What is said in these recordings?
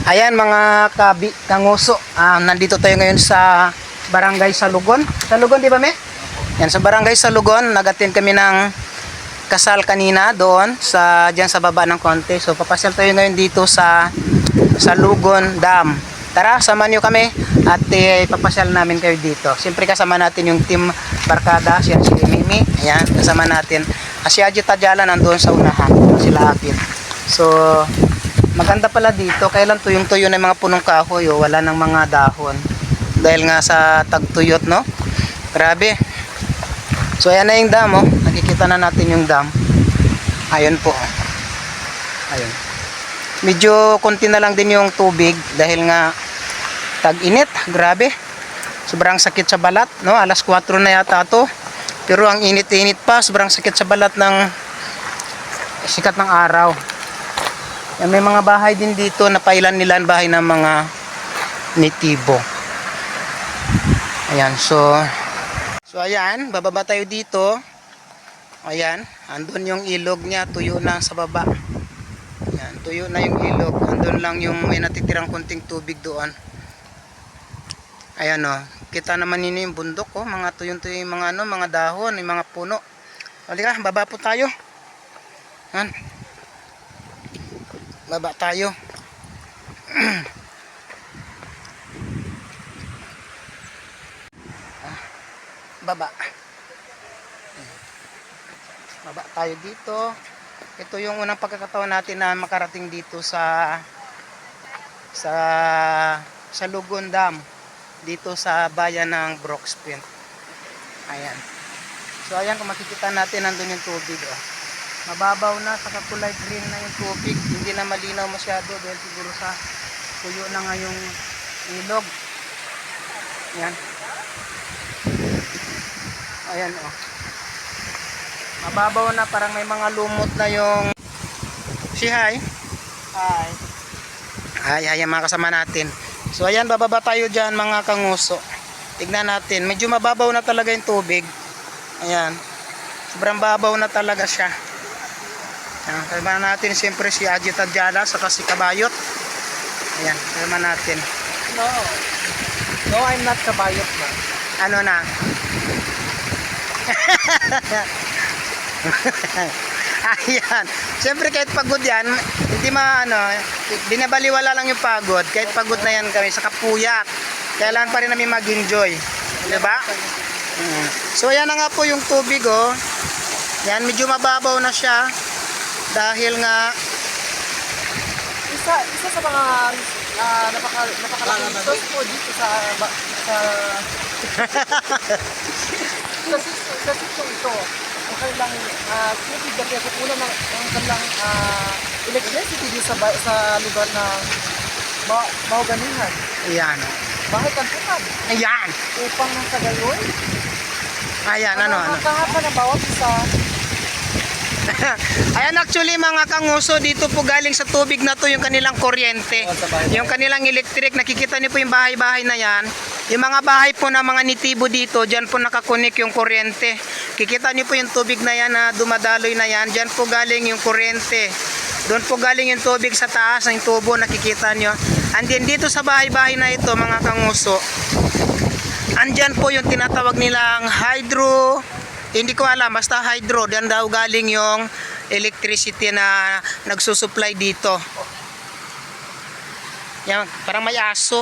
Ayan mga kanguso, nandito tayo ngayon sa Barangay Salugon. Salugon, di ba, me? Yan, sa Barangay Salugon, nag-attend kami ng kasal kanina doon diyan sa baba ng konti. So papasyal tayo ngayon dito sa Salugon Dam. Tara, samahan niyo kami at papasyal namin kayo dito. Siyempre kasama natin yung team Barkada, si Mimi. Ayan, kasama natin. Si Ajit Tajala nandoon sa unahan, sila Akit. So maganda pala dito, kailan tuyong-tuyo na yung mga punong kahoy, wala nang mga dahon. Dahil nga sa tagtuyot, no? Grabe. So ayan na yung dam, nakikita na natin yung dam. Ayun po. Ayun. Medyo konti na lang din yung tubig dahil nga tag-init, grabe. Sobrang sakit sa balat, no? Alas 4 na yata to. Pero ang init-init pa, sobrang sakit sa balat ng sikat ng araw. Yan, may mga bahay din dito na pailan-nilan bahay ng mga nitibo. Ayan, so ayan, bababa tayo dito. Ayan, andun yung ilog niya, tuyo na sa baba. Ayan, tuyo na yung ilog. Andun lang yung may natitirang kunting tubig doon. Ayan kita naman nino yung bundok mga tuyong-tuyo yung mga mga dahon, yung mga puno. Halika, baba po tayo. Ayan. Baba tayo. Baba. Baba tayo dito. Ito yung unang pagkakataon natin na makarating dito sa Salugon Dam. Dito sa bayan ng Brooksville. Ayan. So ayan, kung makikita natin nandun yung tubig. Mababaw na, saka kulay green na yung tubig, hindi na malinaw masyado dahil siguro sa tuyo na nga yung ilog. Yan. Ayan mababaw na, parang may mga lumot na yung hi. Ay, mga kasama natin. So ayan, bababa tayo dyan mga kanguso. Tignan natin, medyo mababaw na talaga yung tubig. Ayan, sobrang babaw na talaga siya. Kalma natin siyempre si Ajit Tajala saka si Kabayot. Ayan, kalma natin. No, I'm not Kabayot na. Ano na? Ayan, siyempre kahit pagod yan, hindi binabaliwala lang yung pagod. Kahit pagod na yan kami sa kapuyat, kailangan pa rin namin mag-enjoy, diba? So ayan na nga po yung tubig. Yan, medyo mababaw na siya. Dahil nga isa sa mga napakalaking source po dito sa sitong ito. Ang kanilang tubig na pinagkukunan ng kanilang electricity dito sa lugar ng Mahoganihan. Ayan. Bahay Kantukan. Ayan. Upang ng Tagayoy. Ayan, ano. Kahapa na bawat isa. Ayan, actually mga kanguso, dito po galing sa tubig na to yung kanilang kuryente, yung kanilang electric. Nakikita niyo po yung bahay-bahay na yan, yung mga bahay po na mga nitibo dito, dyan po nakakunik yung kuryente. Kikita niyo po yung tubig na yan na dumadaloy na yan, dyan po galing yung kuryente. Doon po galing yung tubig sa taas ng tubo, nakikita niyo. And then dito sa bahay-bahay na ito mga kanguso, andyan po yung tinatawag nilang hydro. Hindi ko alam, basta hydro, diyan daw galing yung electricity na nagsusupply dito. Yan, parang may aso.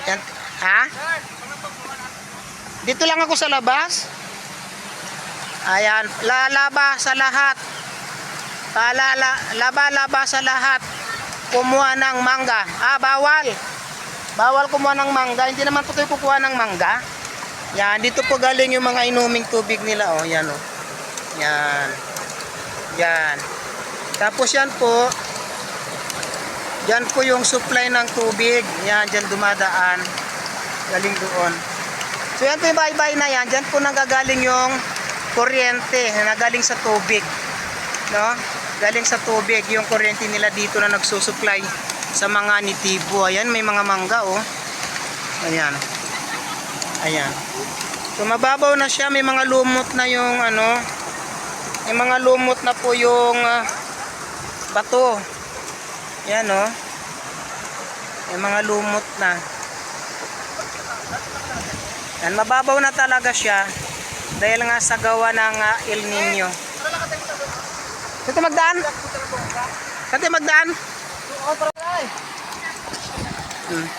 Yan, ha? Dito lang ako sa labas. Ayan, lalaba sa lahat. Laba sa lahat. Kumuha ng mangga. Bawal. Bawal kumuha ng mangga. Hindi naman po tayo kukuha ng mangga. Yan, dito po galing yung mga inuming tubig nila. Yan Yan. Yan. Tapos yan po, yan po yung supply ng tubig. Yan, dyan dumadaan. Galing doon. So yan po yung bahay-bahay na yan. Dyan po nanggagaling yung kuryente na galing sa tubig. No? Galing sa tubig yung kuryente nila dito na nagsusupply sa mga nitibo. Ayan, may mga mangga Ayan. Ayan. So mababaw na siya, may mga lumot na yung may mga lumot na po yung bato. Yan Yung mga lumot na. Yan, mababaw na talaga siya dahil nga sa gawa ng El Nino. Dito magdaan? Dito magdaan?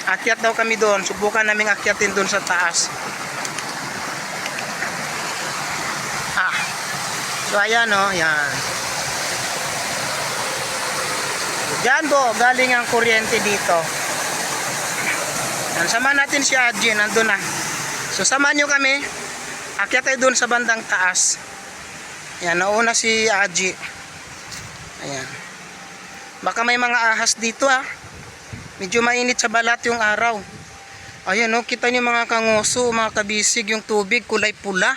Akyat daw kami doon. Subukan naming akyatin doon sa taas. So ayan o, yan. Diyan po, galing ang kuryente dito. Yan, samahan natin si Adji, nandun na. So samahan nyo kami. Akyat tayo doon sa bandang taas. Yan, nauna si Adji. Ayan. Baka may mga ahas dito ha. Medyo mainit sa balat yung araw. Ayan o, kita nyo mga kanguso, mga kabisig, yung tubig kulay pula.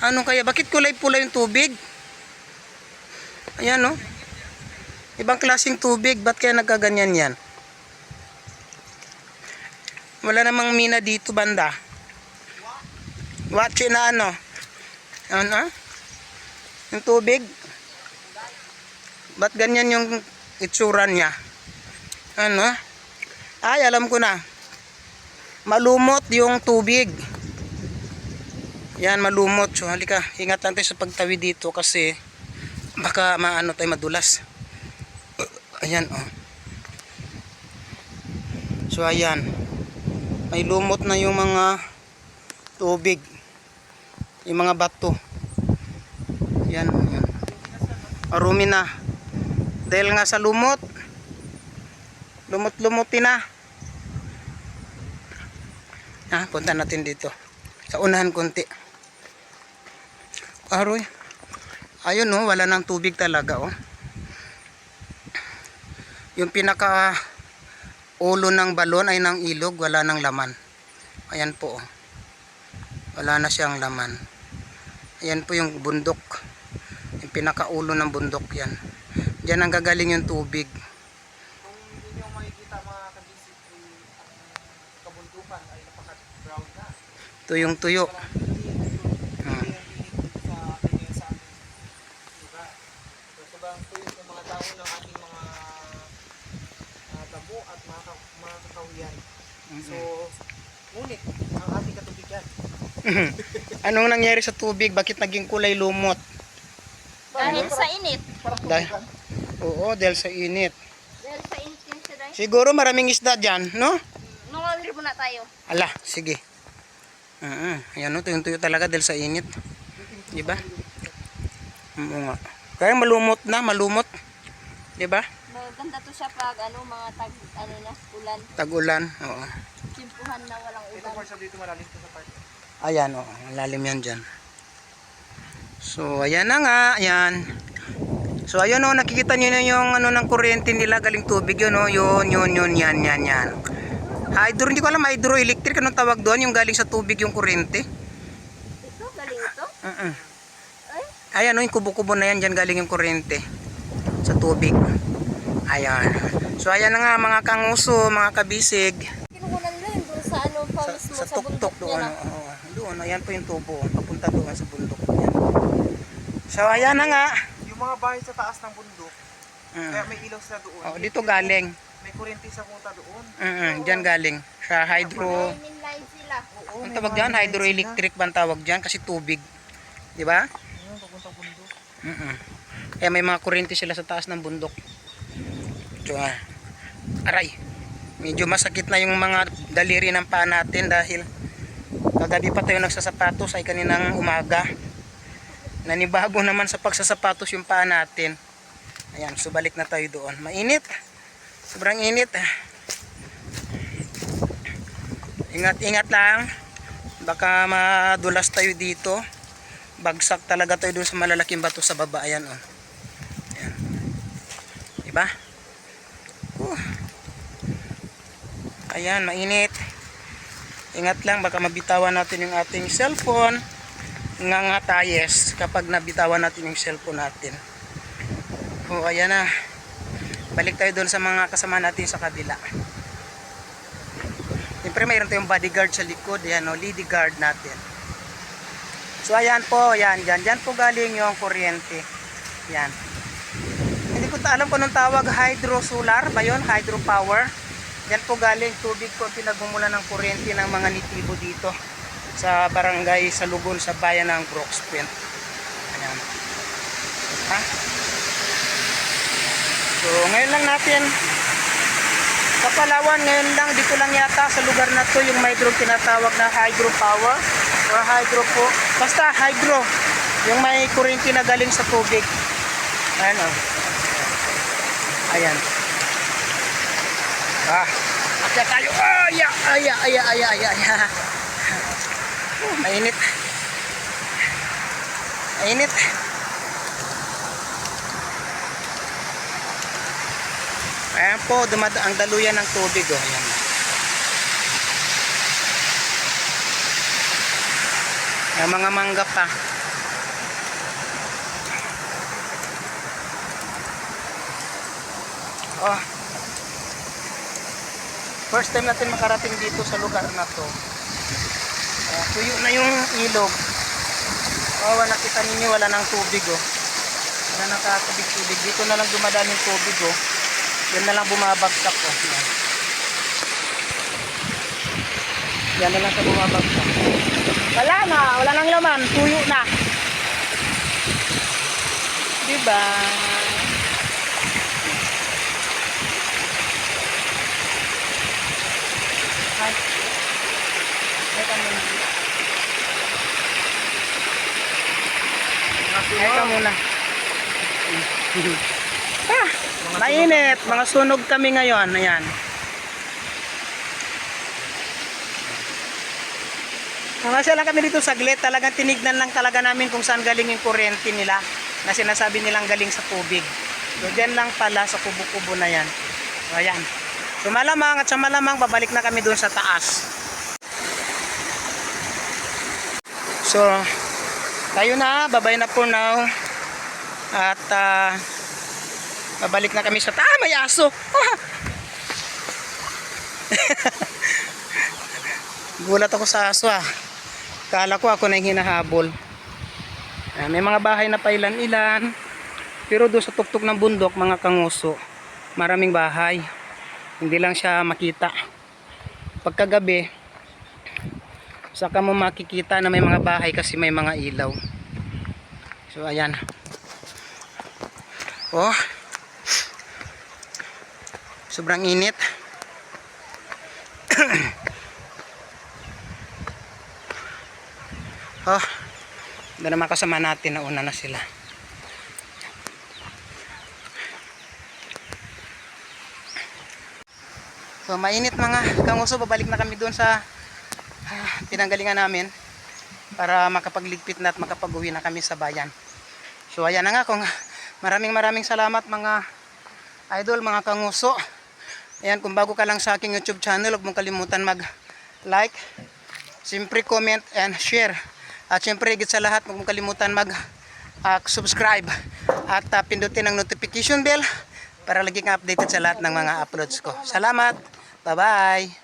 Ano kaya? Bakit kulay pula yung tubig? Ayan o. Ibang klaseng tubig. Ba't kaya nagkaganyan yan? Wala namang mina dito banda. Watch na ano? Ano? Yung tubig? Ba't ganyan yung itsura niya? Ano? Ay, alam ko na. Malumot yung tubig. Yan, malumot. So, halika. Ingat lang tayo sa pagtawid dito kasi baka maano tayo madulas. Ayan, oh. So, ayan. May lumot na yung mga tubig. Yung mga bato. Yan, yan. Marumi na. Dahil nga sa lumot. Lumot-lumutin na. Punta natin dito. Sa unahan konti. Aroy. Ayun oh, wala nang tubig talaga oh. Yung pinaka ulo ng balon ay ng ilog, wala nang laman. Ayan po oh. Wala na siyang laman. Ayan po yung bundok. Yung pinaka ulo ng bundok yan. Diyan ang gagaling yung tubig. Kung hindi nyo makikita mga kabisip, ang kabundukan ay napaka-brown na. Tuyong-tuyo. Sobrang tuyo ng mga tao ng ating mga tabo at mga kakahuyan. So, ngunit, ang ating katubigan. Anong nangyari sa tubig? Bakit naging kulay lumot? Dahil sa init. Oo, dahil sa init. Dahil sa init yun siya dahil. Siguro maraming isda dyan, no? Nangangilip muna tayo. Ala, sige. Ayan o, tuyong-tuyo talaga dahil sa init. Diba? Oo nga. Kaya malumot na, malumot. Diba? Maganda to siya pag mga ulan. Tag-ulan, oo. Simpuhan na walang Ito ulan. part sa dito malalim to sa part. Ayan, oo. Lalim yan dyan. So, ayan na nga. Ayan. So, ayun o, nakikita nyo na yung ng kuryente nila galing tubig yun o. Yun, yan. Hydro, hindi ko alam, hydroelectric, anong tawag doon? Yung galing sa tubig yung kuryente. Ito, galing ito? Ay, Ayan o, yung kubo-kubo na yan, dyan galing yung kuryente. Sa tubig. Ayan. So, ayan na nga mga kanguso, mga kabisig. kinukunan nila yun doon sa pa mismo Sa sa bundok tuktok doon. niya na. Oo, doon, ayan po yung tubo. Papunta doon sa bundok. Ayan. So, ayan na nga. Yung mga bahay sa taas ng bundok, kaya may ilaw sila doon. Oh, dito galing. May kuryente sa punta doon. Diyan galing. Sa hydro. May mainline sila. Oo, Ang may tawag mga dyan, lights hydroelectric ba ang tawag dyan? Kasi tubig. Di ba? sila. Papuntang bundok. Kaya may mga kuryente sila sa taas ng bundok. So, aray. Medyo masakit na yung mga daliri ng paa natin dahil kagabi pa tayo nagsasapatos ay kaninang umaga. Nanibago naman sa pagsasapatos yung paa natin. Ayan, so balik na tayo doon. Mainit. Sobrang init. Ingat-ingat lang. Baka madulas tayo dito. Bagsak talaga tayo doon sa malalaking bato sa baba. Ayan oh. Ayan. Diba? Ayan, mainit. Ingat lang, baka mabitawan natin yung ating cellphone. Ngangatayes kapag nabitawan natin yung cellphone natin. Ayan na. Balik tayo doon sa mga kasama natin sa kabila. Siyempre mayroon tayong bodyguard sa likod. Ayan o, lady guard natin. So ayan po, ayan, dyan po galing yung kuryente. Ayan. Hindi ko alam kung anong tawag, hydro solar ba yun? Hydro power. Yan po galing tubig po pinagmumula ng kuryente ng mga nitibo dito sa barangay Salugon sa bayan ng Brooks Point. Ayan. Ha? So ngayon lang natin sa Palawan, ngayon lang dito lang yata sa lugar na to yung mayroong tinatawag na hydropower or hydro po. Basta hydro, yung may kuryente na galing sa tubig. Ayan o. Ayan. Akyat tayo. Ay. Mainit. Mainit. Ayan po, ang daluyan ng tubig. Oh. Ayan. May mga mangga pa. Oh. First time natin makarating dito sa lugar na to. Tuyo na yung ilog. Oh, nakita ninyo wala nang tubig oh. Wala nang kakabig-tubig. Dito na lang dumadaan yung tubig oh. Yan na lang bumabagsak oh. Yan na lang sa bumabagsak. Wala nang laman, tuyo na. Diba? Ay. Teka muna. Mainit. Mga sunog kami ngayon. Ayan. Kasi lang kami dito saglit. Talagang tinignan lang talaga namin kung saan galing yung kuryente nila. Na sinasabi nilang galing sa tubig. So dyan lang pala sa kubo-kubo na yan. So ayan. So malamang at sa malamang babalik na kami doon sa taas. So tayo na, babay na for now. At babalik na kami sa taas. May aso. Gulat ako sa aso ah. Kala ko ako na yung hinahabol. May mga bahay na pailan-ilan. Pero doon sa tuktok ng bundok, mga kanguso, maraming bahay. Hindi lang siya makita. Pagkagabi, saka mo makikita na may mga bahay kasi may mga ilaw. So ayan. Oh. Sobrang init. Oh. Doon naman kasama natin, nauna na sila. So mainit mga kanguso, babalik na kami doon sa pinanggalingan namin para makapagligpit na at makapag-uwi na kami sa bayan. So ayan na nga, kung maraming salamat mga idol, mga kanguso. Ayan, kung bago ka lang sa aking YouTube channel, huwag mong kalimutan mag-like, siyempre comment and share. At siyempre higit sa lahat, huwag mong kalimutan mag-subscribe at pindutin ang notification bell para lagi kang updated sa lahat ng mga uploads ko. Salamat! Bye-bye!